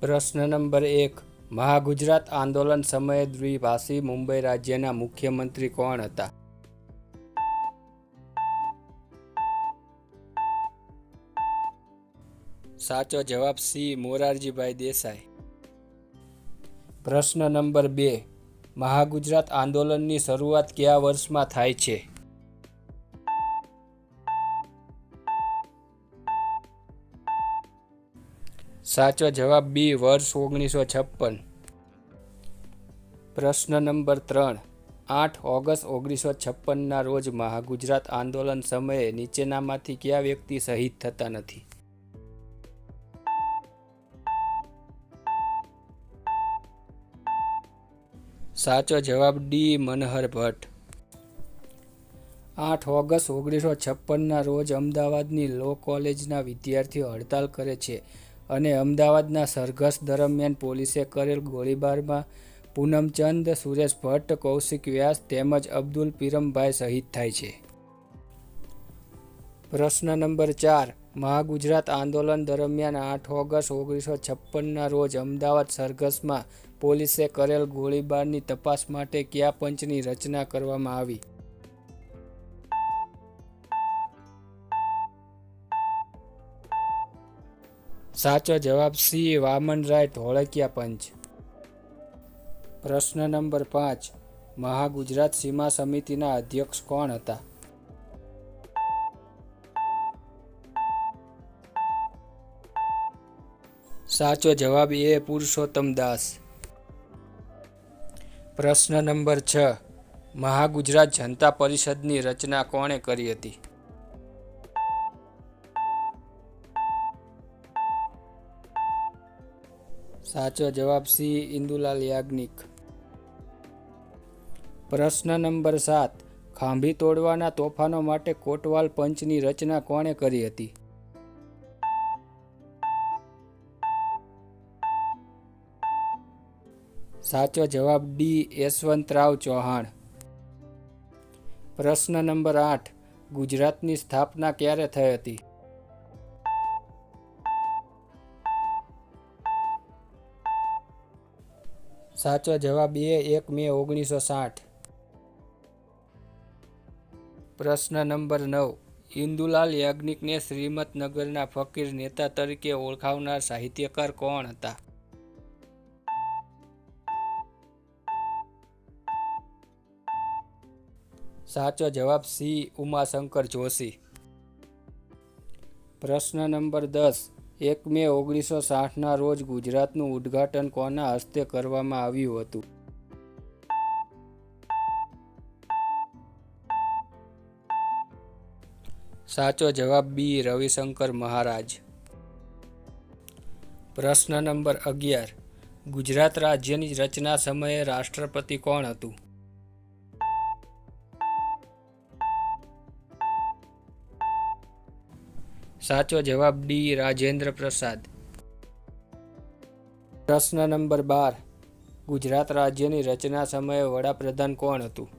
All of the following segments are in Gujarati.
પ્રશ્ન નંબર 1. મહાગુજરાત આંદોલન સમયે દ્વિભાષી મુંબઈ રાજ્યના મુખ્યમંત્રી કોણ હતા? સાચો જવાબ સી. મોરારજીભાઈ દેસાઈ. પ્રશ્ન નંબર 2. મહાગુજરાત આંદોલનની શરૂઆત કયા વર્ષમાં થાય છે? સાચો જવાબ બી. વર્ષ 1956. પ્રશ્ન નંબર 3. 8 ઓગસ્ટ 1956ના રોજ મહાગુજરાત આંદોલન સમયે નીચેનામાંથી કયા વ્યક્તિ શહીદ થતા નથી? સાચો જવાબ ડી. મનહર ભટ્ટ. 8 ઓગસ્ટ 1956ના રોજ અમદાવાદની લો કોલેજના વિદ્યાર્થીઓ હડતાલ કરે છે અને અમદાવાદના સરઘસ દરમિયાન પોલીસે કરેલ ગોળીબારમાં પૂનમચંદ, સુરેશ ભટ્ટ, કૌશિક વ્યાસ તેમજ અબ્દુલ પીરમભાઈ શહીદ થાય છે. પ્રશ્ન નંબર 4. મહાગુજરાત આંદોલન દરમિયાન 8 ઓગસ્ટ 1956ના રોજ અમદાવાદ સરઘસમાં પોલીસે કરેલ ગોળીબારની તપાસ માટે કયા પંચની રચના કરવામાં આવી? સાચો જવાબ સી. વામનરાય ધોળકિયા પંચ. પ્રશ્ન નંબર 5. મહાગુજરાત સીમા સમિતિના અધ્યક્ષ કોણ હતા? સાચો જવાબ એ. પુરુષોત્તમ દાસ. પ્રશ્ન નંબર 6. મહાગુજરાત જનતા પરિષદની રચના કોણે કરી હતી? સાચો જવાબ સી. ઇન્દુલાલ યાજ્ઞિક. પ્રશ્ન નંબર 7. ખાંભી તોડવાના તોફાનો માટે કોટવાલ પંચની રચના કોણે કરી હતી? સાચો જવાબ ડી. યશવંતરાવ ચૌહાણ. પ્રશ્ન નંબર 8. ગુજરાતની સ્થાપના ક્યારે થઈ હતી? સાચો જવાબ એ. 1 મે 1960. પ્રશ્ન નંબર 9. ઇન્દુલાલ યાજ્ઞિકને શ્રીમતનગરના ફકીર નેતા તરીકે ઓળખાવનાર સાહિત્યકાર કોણ હતા? સાચો જવાબ સી. ઉમાશંકર જોશી. પ્રશ્ન નંબર 10. 1 મે 1960ના રોજ ગુજરાતનું ઉદ્ઘાટન કોના હસ્તે કરવામાં આવ્યું હતું? સાચો જવાબ બી. રવિશંકર મહારાજ. પ્રશ્ન નંબર 11. ગુજરાત રાજ્યની રચના સમયે રાષ્ટ્રપતિ કોણ હતું? સાચો જવાબ ડી. રાજેન્દ્ર પ્રસાદ. પ્રશ્ન નંબર 12. ગુજરાત રાજ્યની રચના સમયે વડાપ્રધાન કોણ હતું?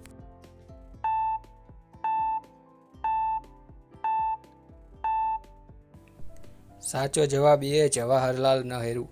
સાચો જવાબ એ. જવાહરલાલ નહેરુ.